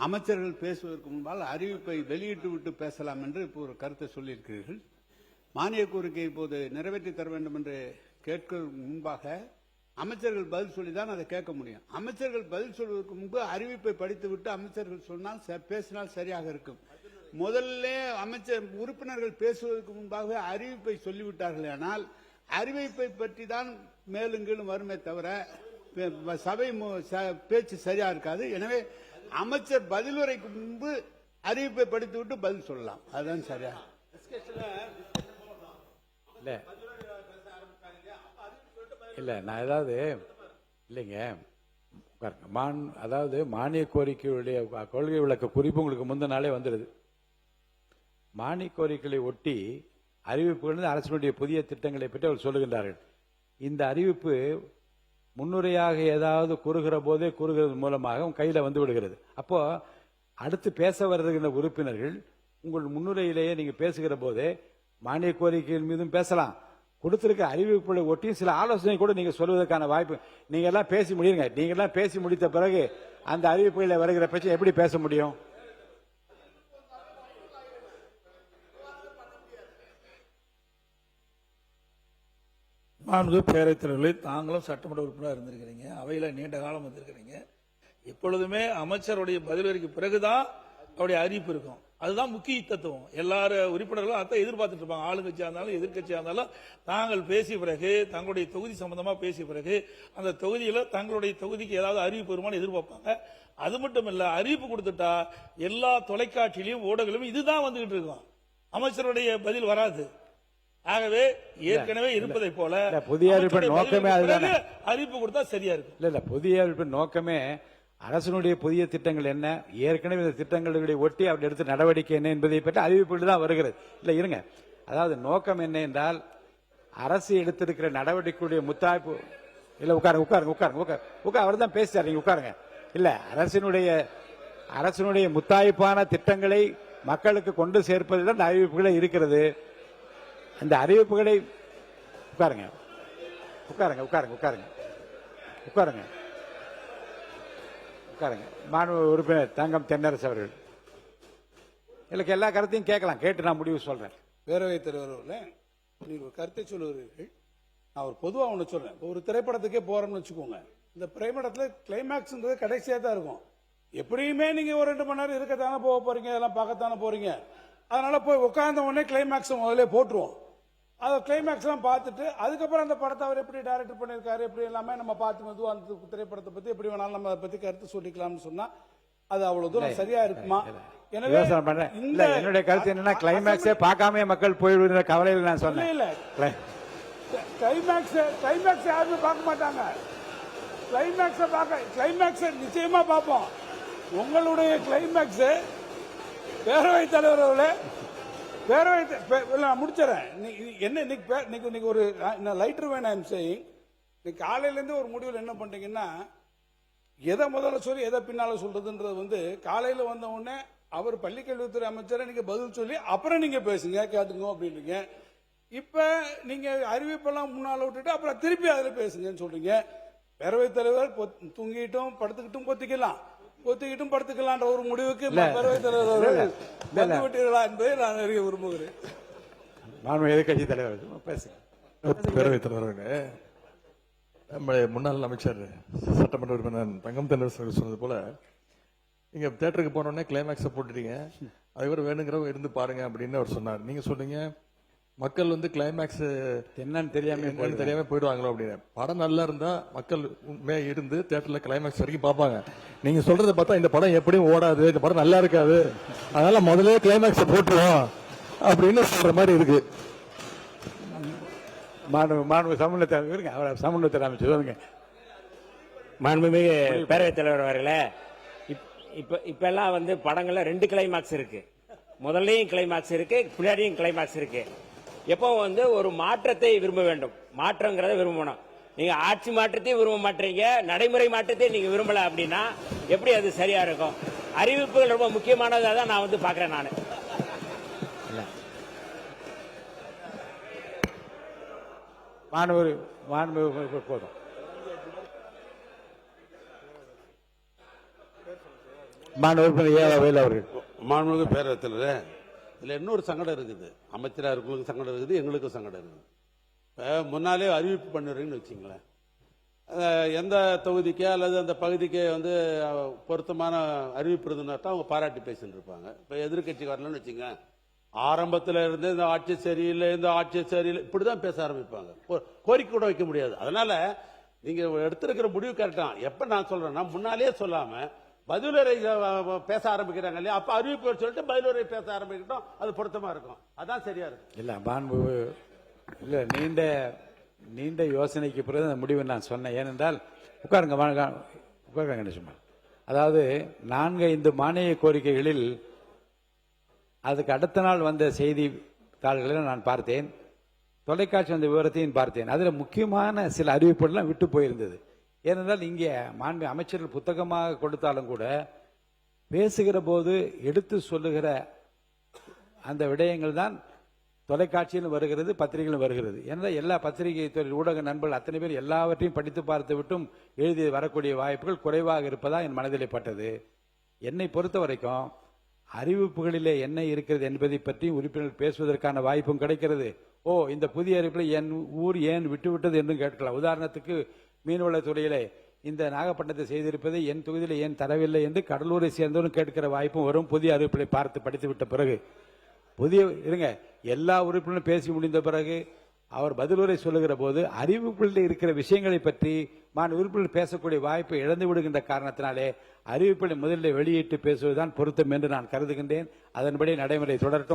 அமைச்சர்கள் பேசுவதற்கு முன்பால் அறிவிப்பை வெளியிட்டு விட்டு பேசலாம் என்று இப்போ ஒரு கருத்தை சொல்லியிருக்கிறீர்கள். மானிய கோரிக்கை இப்போது நிறைவேற்றி தர வேண்டும் என்று கேட்க முன்பாக அமைச்சர்கள் பதில் சொல்லிதான் அதை கேட்க முடியும். அமைச்சர்கள் பதில் சொல்வதற்கு முன்பு அறிவிப்பை படித்துவிட்டு அமைச்சர்கள் சொன்னால் பேசினால் சரியாக இருக்கும். முதல்ல அமைச்சர் உறுப்பினர்கள் பேசுவதற்கு முன்பாக அறிவிப்பை சொல்லிவிட்டார்கள். ஆனால் அறிவிப்பை பற்றி தான் மேலும் கீழும் வருமே தவிர சபை பேச்சு சரியா இருக்காது. எனவே அமைச்சர் பதிலுரைக்கு முன்பு அறிவிப்பை படித்துவிட்டு பதில் சொல்லலாம். அதுதான் சரியா. இல்ல நான் ஏதாவது இல்லைங்க, அதாவது மானிய கோரிக்கையுடைய கொள்கை விளக்க குறிப்பு உங்களுக்கு முந்தின நாளே வந்துடுது. மானிய கோரிக்கைகளை ஒட்டி அறிவிப்புகள் அரசினுடைய புதிய திட்டங்களை பற்றி அவர் சொல்லுகின்றார்கள். இந்த அறிவிப்பு முன்னுரையாக ஏதாவது கூறுகிற போதே கூறுகிறது மூலமாக உங்க கையில வந்து விடுகிறது. அப்போ அடுத்து பேச வருகின்ற உறுப்பினர்கள் உங்கள் முன்னுரையிலேயே நீங்க பேசுகிற போதே மானிய கோரிக்கைகள் மீதும் பேசலாம், கொடுத்திருக்க அறிவிப்புகளை ஒட்டியும் சில ஆலோசனை கூட நீங்க சொல்வதற்கான வாய்ப்பு. நீங்க எல்லாம் பேசி முடியுங்க. நீங்க எல்லாம் பேசி முடித்த பிறகு அந்த அறிவிப்புகளை வருகிற பட்சம் எப்படி பேச முடியும்? பேரவைத் தலைவர்களே, தாங்களும் சட்டமன்ற உறுப்பினராக இருந்திருக்கிறீங்க, அவையில நீண்ட காலம் வந்திருக்கிறீங்க. எப்பொழுதுமே அமைச்சருடைய பதிலுரைக்கு பிறகுதான் அவருடைய அறிவிப்பு இருக்கும். அதுதான் முக்கிய தத்துவம். எல்லாரும் உறுப்பினர்களும் அதை எதிர்பார்த்துட்டு இருப்பாங்க. ஆளுங்கட்சியா இருந்தாலும் எதிர்கட்சியா இருந்தாலும் தாங்கள் பேசிய பிறகு, தங்களுடைய தொகுதி சம்பந்தமா பேசிய பிறகு அந்த தொகுதியில தங்களுடைய தொகுதிக்கு ஏதாவது அறிவிப்பு வருமானு எதிர்பார்ப்பாங்க. அது மட்டும் இல்ல, அறிவிப்பு கொடுத்துட்டா எல்லா தொலைக்காட்சியிலையும் ஊடகங்களும் இதுதான் வந்துகிட்டு இருக்கும். அமைச்சருடைய பதில் வராது. ஆகவே ஏற்கனவே இருப்பதை போல புதிய அறிவிப்பின் நோக்கமே அதுதான். அறிவிப்பு கொடுத்தா சரியா இருக்கும். இல்ல புதிய அறிவிப்பின் நோக்கமே அரசனுடைய புதிய திட்டங்கள் என்ன, ஏற்கனவே இந்த திட்டங்களை ஒட்டி அவர் எடுத்த நடவடிக்கை என்ன என்பதை பற்றி அறிவிப்புகள் தான் வருகிறது. இல்ல இருங்க, அதாவது நோக்கம் என்ன என்றால் அரசு எடுத்திருக்கிற நடவடிக்கையுடைய முத்தாய்ப்பு. இல்ல உட்காருங்க உட்காருங்க உட்காருங்க உட்கார் அவர் தான் பேசுறாரு, நீங்க உட்காருங்க. இல்ல அரசினுடைய முத்தாய்ப்பான திட்டங்களை மக்களுக்கு கொண்டு சேர்ப்பதில் அந்த அறிவிப்புகளே இருக்கிறது. அந்த அறிவிப்புகளை உட்காருங்க உட்காருங்க உட்காருங்க உட்காருங்க உட்காருங்க உட்காருங்க. மாண்பு உறுப்பினர் தங்கம் தென்னரசு அவர்கள் எனக்கு எல்லா கருத்தையும் கேட்கலாம், கேட்டு நான் முடிவு சொல்றேன். பேரவைத் தலைவர் நீங்க ஒரு கருத்தை சொல்லுவீர்கள். நான் ஒரு பொதுவாக ஒன்று சொல்றேன். ஒரு திரைப்படத்துக்கே போறோம்னு வச்சுக்கோங்க, இந்த திரைப்படத்தில் கிளைமேக்ஸ்ன்றது கடைசியா தான் இருக்கும். எப்படியுமே நீங்க ஒரு 2 மணி நேரம் இருக்கத்தானே போக போறீங்க, அதெல்லாம் பார்க்கத்தானே போறீங்க. அதனால போய் உட்கார்ந்த உடனே கிளைமேக்ஸ் முதல்ல போட்டுருவோம். அதை கிளைமேக்ஸ் எல்லாம் பார்த்துட்டு அதுக்கப்புறம் அந்த படத்தை அவர் எப்படி டைரக்ட் பண்ணியிருக்காரு, எப்படி எல்லாமே நம்ம பார்த்து மெதுவாக அந்த திரைப்படத்தை பத்தி எப்படி வேணாலும் நம்ம அதை பத்தி கருத்து சொல்லிக்கலாம்னு சொன்னா அது அவ்வளவு தூரம் சரியா இருக்குமா? எனவே என்னுடைய கருத்து என்னன்னா, கிளைமேக்ஸே பார்க்காம மக்கள் போயிடுற கவலையில் நான் சொன்னேன். இல்ல கிளைமேக்ஸ் யாருமே பார்க்க மாட்டாங்க. கிளைமேக்ஸ் நிச்சயமா பார்ப்போம். உங்களுடைய கிளைமேக்ஸ் பேரவைத் தலைவர் அவர்களே, முடிச்சிடறேன். என்ன ஒரு லைட்டர் வேணும் செய்யும். காலையில இருந்து ஒரு முடிவில் என்ன பண்றீங்கன்னா, எதை முதல்ல சொல்லி எதை பின்னால சொல்றதுன்றது காலையில வந்த உடனே அவர் பள்ளிக்கல்வித்துறை அமைச்சரை நீங்க பதில் சொல்லி அப்புறம் நீங்க பேசுங்க கேட்டுங்க அப்படின்றீங்க. இப்ப நீங்க அறிவிப்பெல்லாம் முன்னால விட்டுட்டு அப்புறம் திருப்பி அதுல பேசுங்கன்னு சொல்றீங்க. பேரவைத் தலைவர் தூங்கிட்டும் படுத்துக்கிட்டும் கொத்திக்கிட்டும் படுத்துக்கலான்ற ஒரு முடிவுக்கு பேரவைத் தலைவர் விட்டீர்களா என்பதை நான் அறிய விரும்புகிறேன். எதிர்கட்சி தலைவர் பேசுங்க. பேரவைத் தலைவர்களே, நம்முடைய முன்னாள் அமைச்சர் சட்டமன்ற உறுப்பினர் தங்கம் தென்னரசு சொன்னது போல, நீங்க தியேட்டருக்கு போனோடனே கிளைமேக்ஸை போட்டுட்டீங்க, அதுக்கப்புறம் வேணுங்கிறவங்க இருந்து பாருங்க அப்படின்னு அவர் சொன்னார். நீங்க சொல்றீங்க மக்கள் கிளைமேக்ஸ் என்னன்னு தெரியாம போயிடுவாங்களோ அப்படின்னு. படம் நல்லா இருந்தா மக்கள் இருந்து தியேட்டர்ல கிளைமேக்ஸ் வரைக்கும் பார்ப்பாங்க. நீங்க சொல்றதை பார்த்தா இந்த படம் எப்படியும் ஓடாது, இந்த படம் நல்லா இருக்காது, அதனால முதல்ல கிளைமேக்ஸ் போட்டுருவோம் அப்படின்னு சொல்ற மாதிரி இருக்கு. சமூகத்தை அமைச்சு சொல்லுங்க. மாண்புமிகு பேரவைத் தலைவர் அவர்களே, இப்ப எல்லாம் படங்கள்ல 2 கிளைமாக்ஸ் இருக்கு. முதல்லயும் கிளைமாக்ஸ் இருக்கு, பின்னாடியும் கிளைமாக்ஸ் இருக்கு. எப்போ ஒரு மாற்றத்தை விரும்ப வேண்டும், மாற்றங்கிறத விரும்பணும். நீங்க ஆட்சி மாற்றத்தையும் விரும்ப மாட்டீங்க, நடைமுறை மாற்றத்தையும் நீங்க விரும்பல அப்படின்னா எப்படி அது சரியா இருக்கும்? அறிவிப்புகள் ரொம்ப முக்கியமானதா தான் நான் பாக்குறேன். நான் போதும். மாண்பு உறுப்பினர் ஏ வவேல் அவர்கள். மாண்புமிகு பேரவைத்தில் இதில் இன்னொரு சங்கடம் இருக்குது. அமைச்சராக இருக்கிறவங்களுக்கு சங்கடம் இருக்குது, எங்களுக்கும் சங்கடம் இருக்குது. இப்போ முன்னாலே அறிவிப்பு பண்ணுறீங்கன்னு வச்சுங்களேன், எந்த தொகுதிக்கே அல்லது அந்த பகுதிக்கே வந்து பொருத்தமான அறிவிப்பு இருந்துன்னா தான் அவங்க பாராட்டி பேசிட்டு இருப்பாங்க. இப்போ எதிர்கட்சி வரலன்னு வச்சுங்க, ஆரம்பத்தில் இருந்து இந்த ஆட்சி சரியில்லை, இந்த ஆட்சி சரியில்லை, இப்படி தான் பேச ஆரம்பிப்பாங்க. கோரிக்கை கூட வைக்க முடியாது. அதனால நீங்க எடுத்திருக்கிற முடிவு கரெக்டா. எப்ப நான் சொல்றேன்னா, முன்னாலே சொல்லாம பதிலுரை பேச ஆரம்பிக்கிறாங்க இல்லையா, அப்ப அறிவிப்பு சொல்லிட்டு பதிலுரை பேச ஆரம்பிக்கட்டும், அது பொருத்தமா இருக்கும். அதான் சரியா இருக்கும். இல்ல மாண்பு இல்ல நீண்ட யோசனைக்கு பிறகு அந்த முடிவு நான் சொன்னேன். ஏனென்றால் உட்காருங்க கணேசம்மா, அதாவது 4-5 மானிய கோரிக்கைகளில் அதுக்கு அடுத்த நாள் வந்த செய்தித்தாள்களை நான் பார்த்தேன், தொலைக்காட்சி வந்த விவரத்தையும் பார்த்தேன். அதில் முக்கியமான சில அறிவிப்புகள்லாம் விட்டு போயிருந்தது. ஏனென்றால் இங்கே மாண்பு அமைச்சர்கள் புத்தகமாக கொடுத்தாலும் கூட பேசுகிற போது எடுத்து சொல்லுகிற அந்த விடயங்கள் தான் தொலைக்காட்சியிலும் வருகிறது, பத்திரிகையிலும் வருகிறது. ஏனென்றால் எல்லா பத்திரிகை துறை ஊடக நண்பர்கள் அத்தனை பேர் எல்லாவற்றையும் படித்து பார்த்து விட்டும் எழுதி வரக்கூடிய வாய்ப்புகள் குறைவாக இருப்பதா என் மனதிலே பட்டது. என்னை பொறுத்த வரைக்கும் அறிவிப்புகளிலே என்ன இருக்கிறது என்பதை பற்றி உறுப்பினர்கள் பேசுவதற்கான வாய்ப்பும் கிடைக்கிறது. இந்த புதிய அறிவிப்பில் என் ஊர் ஏன் விட்டுவிட்டது என்றும் கேட்கலாம். உதாரணத்துக்கு மீன்வளத்துறையிலே இந்த நாகப்பட்டினத்தை செய்திருப்பதை என் தொகுதியில் ஏன் தரவில்லை என்று கடலூரை சேர்ந்தவரும் கேட்கிற வாய்ப்பும் வரும், புதிய அறிவிப்புகளை பார்த்து படித்துவிட்ட பிறகு. எல்லா உறுப்பினரும் பேசி முடிந்த பிறகு அவர் பதிலுரை சொல்லுகிற போது அறிவிப்புகளில் இருக்கிற விஷயங்களை பற்றி உறுப்பினர் பேசக்கூடிய வாய்ப்பை இழந்து விடுகின்ற காரணத்தினாலே அறிவிப்புகளை முதலில் வெளியிட்டு பேசுவதுதான் பொருத்தம் என்று நான் கருதுகின்றேன். அதன்படி நடைமுறை தொடரட்டும்.